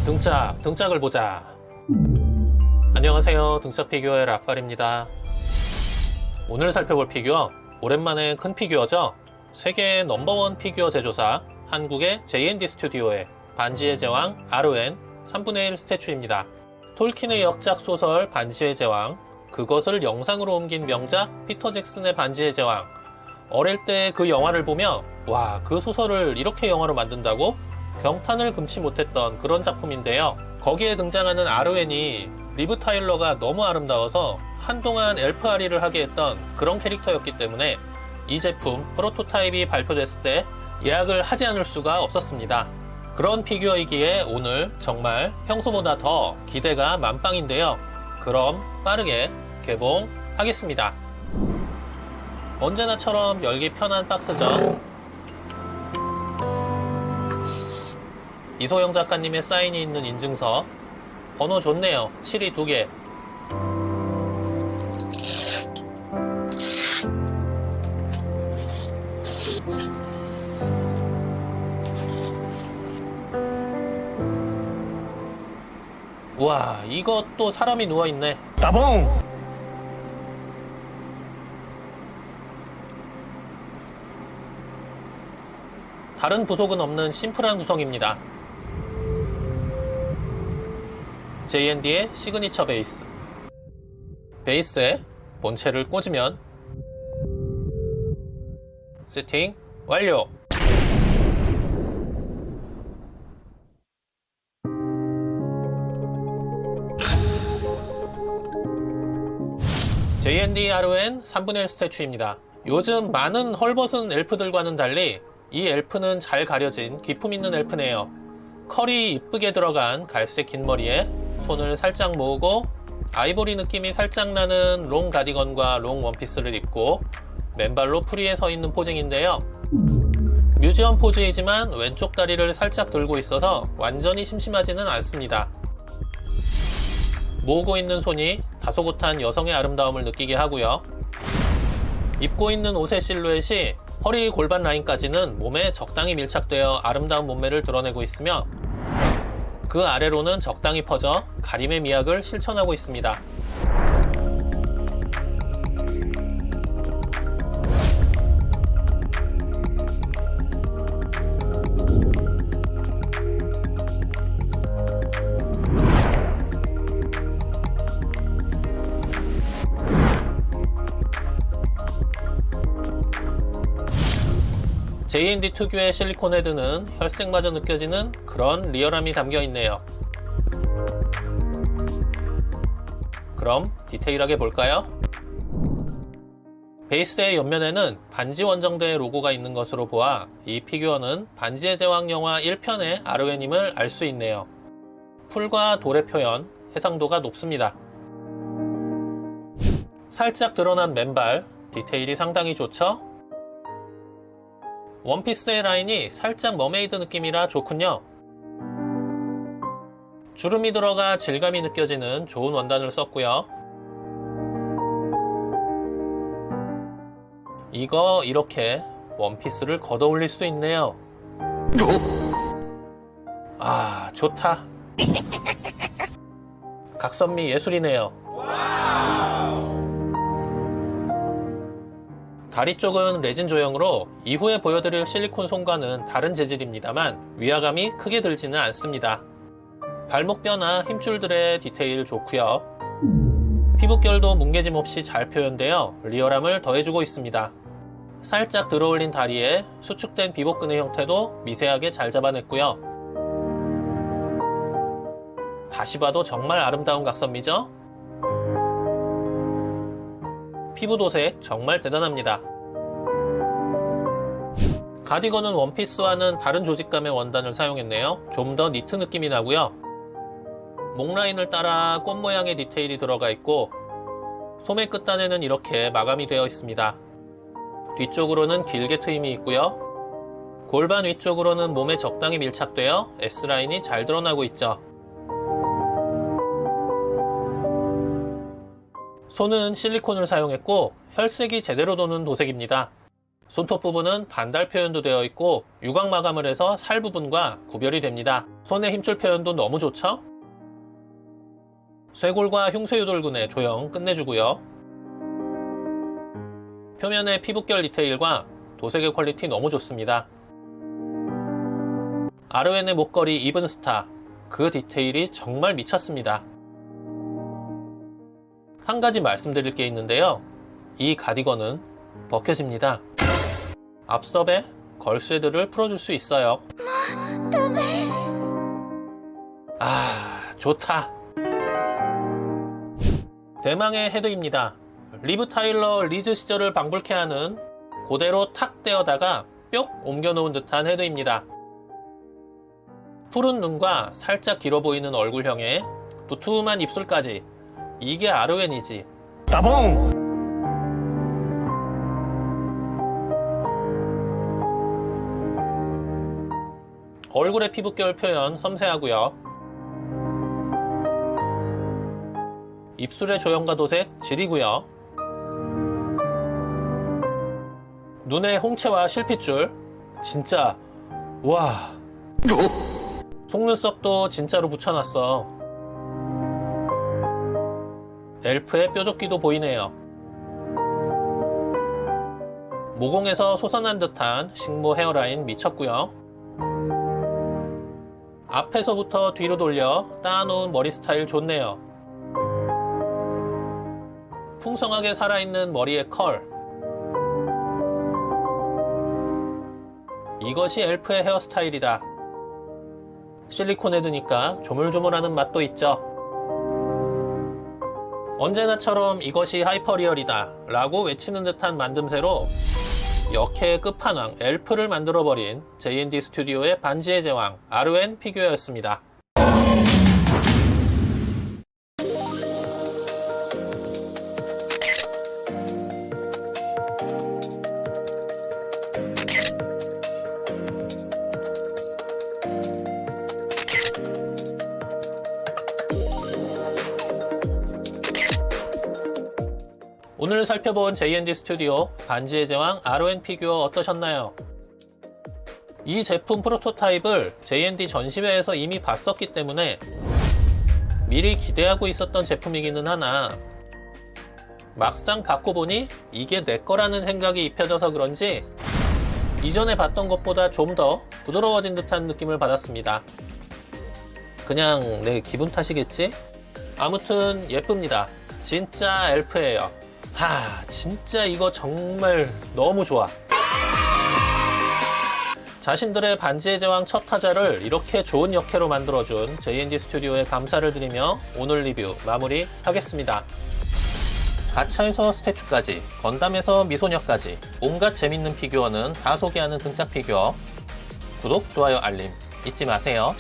등짝을 보자. 안녕하세요, 등짝 피규어의 라팔입니다. 오늘 살펴볼 피규어, 오랜만에 큰 피규어죠. 세계의 넘버원 피규어 제조사 한국의 J&D 스튜디오의 반지의 제왕 RON 3분의 1 스태츄입니다. 톨킨의 역작 소설 반지의 제왕, 그것을 영상으로 옮긴 명작 피터 잭슨의 반지의 제왕. 어릴 때 그 영화를 보며 와, 그 소설을 이렇게 영화로 만든다고? 경탄을 금치 못했던 그런 작품인데요. 거기에 등장하는 RON이 리브 타일러가 너무 아름다워서 한동안 엘프 아리를 하게 했던 그런 캐릭터였기 때문에 이 제품 프로토타입이 발표됐을 때 예약을 하지 않을 수가 없었습니다. 그런 피규어이기에 오늘 정말 평소보다 더 기대가 만빵인데요. 그럼 빠르게 개봉하겠습니다. 언제나처럼 열기 편한 박스죠. 이소영 작가님의 사인이 있는 인증서, 번호 좋네요. 7이 2개. 우와, 이것도 사람이 누워있네. 따봉! 다른 부속은 없는 심플한 구성입니다. J&D의 시그니처 베이스. 베이스에 본체를 꽂으면 세팅 완료! J&D RON 3분의 1 스태츄입니다. 요즘 많은 헐벗은 엘프들과는 달리 이 엘프는 잘 가려진 기품 있는 엘프네요. 컬이 이쁘게 들어간 갈색 긴 머리에 손을 살짝 모으고 아이보리 느낌이 살짝 나는 롱 가디건과 롱 원피스를 입고 맨발로 프리에 서 있는 포징인데요. 뮤지엄 포즈이지만 왼쪽 다리를 살짝 들고 있어서 완전히 심심하지는 않습니다. 모으고 있는 손이 다소곳한 여성의 아름다움을 느끼게 하고요. 입고 있는 옷의 실루엣이 허리 골반 라인까지는 몸에 적당히 밀착되어 아름다운 몸매를 드러내고 있으며 그 아래로는 적당히 퍼져 가림의 미학을 실천하고 있습니다. J&D 특유의 실리콘 헤드는 혈색마저 느껴지는 그런 리얼함이 담겨있네요. 그럼 디테일하게 볼까요? 베이스의 옆면에는 반지 원정대의 로고가 있는 것으로 보아 이 피규어는 반지의 제왕 영화 1편의 RON임을 알 수 있네요. 풀과 돌의 표현, 해상도가 높습니다. 살짝 드러난 맨발, 디테일이 상당히 좋죠? 원피스의 라인이 살짝 머메이드 느낌이라 좋군요. 주름이 들어가 질감이 느껴지는 좋은 원단을 썼고요. 이거 이렇게 원피스를 걷어 올릴 수 있네요. 아, 좋다. 각선미 예술이네요. 다리 쪽은 레진 조형으로 이후에 보여드릴 실리콘 손과는 다른 재질입니다만 위화감이 크게 들지는 않습니다. 발목뼈나 힘줄들의 디테일 좋고요. 피부결도 뭉개짐 없이 잘 표현되어 리얼함을 더해주고 있습니다. 살짝 들어올린 다리에 수축된 비복근의 형태도 미세하게 잘 잡아냈고요. 다시 봐도 정말 아름다운 각선미죠? 피부 도색 정말 대단합니다. 가디건은 원피스와는 다른 조직감의 원단을 사용했네요. 좀 더 니트 느낌이 나고요. 목 라인을 따라 꽃 모양의 디테일이 들어가 있고 소매 끝단에는 이렇게 마감이 되어 있습니다. 뒤쪽으로는 길게 트임이 있고요. 골반 위쪽으로는 몸에 적당히 밀착되어 S라인이 잘 드러나고 있죠. 손은 실리콘을 사용했고 혈색이 제대로 도는 도색입니다. 손톱 부분은 반달 표현도 되어 있고 유광 마감을 해서 살 부분과 구별이 됩니다. 손의 힘줄 표현도 너무 좋죠? 쇄골과 흉쇄유돌근의 조형 끝내주고요. 표면의 피부결 디테일과 도색의 퀄리티 너무 좋습니다. 아르웬의 목걸이 이븐스타, 그 디테일이 정말 미쳤습니다. 한 가지 말씀드릴 게 있는데요. 이 가디건은 벗겨집니다. 앞섭에 걸쇠들을 풀어줄 수 있어요. 아, 좋다. 대망의 헤드입니다. 리브 타일러 리즈 시절을 방불케 하는 그대로 탁 떼어다가 뿅 옮겨놓은 듯한 헤드입니다. 푸른 눈과 살짝 길어 보이는 얼굴형에 두툼한 입술까지, 이게 아르웬이지. 따봉! 얼굴의 피부결 표현 섬세하고요. 입술의 조형과 도색 지리고요. 눈의 홍채와 실핏줄, 진짜 와. 속눈썹도 진짜로 붙여놨어. 엘프의 뾰족기도 보이네요. 모공에서 솟아난 듯한 식모 헤어라인 미쳤고요. 앞에서부터 뒤로 돌려 따놓은 머리 스타일 좋네요. 풍성하게 살아있는 머리의 컬, 이것이 엘프의 헤어스타일이다. 실리콘 헤드니까 조물조물하는 맛도 있죠. 언제나처럼 이것이 하이퍼리얼이다 라고 외치는 듯한 만듦새로 역해의 끝판왕 엘프를 만들어버린 J&D 스튜디오의 반지의 제왕 아르웬 피규어였습니다. 오늘 살펴본 J&D 스튜디오 반지의 제왕 아르웬 피규어 어떠셨나요? 이 제품 프로토타입을 J&D 전시회에서 이미 봤었기 때문에 미리 기대하고 있었던 제품이기는 하나, 막상 받고 보니 이게 내 거라는 생각이 입혀져서 그런지 이전에 봤던 것보다 좀 더 부드러워진 듯한 느낌을 받았습니다. 그냥 내 기분 탓이겠지? 아무튼 예쁩니다. 진짜 엘프예요. 진짜 이거 정말 너무 좋아. 자신들의 반지의 제왕 첫 타자를 이렇게 좋은 역해로 만들어준 J&D 스튜디오에 감사를 드리며 오늘 리뷰 마무리하겠습니다. 가차에서 스태츄까지, 건담에서 미소녀까지 온갖 재밌는 피규어는 다 소개하는 등짝 피규어. 구독, 좋아요, 알림 잊지 마세요.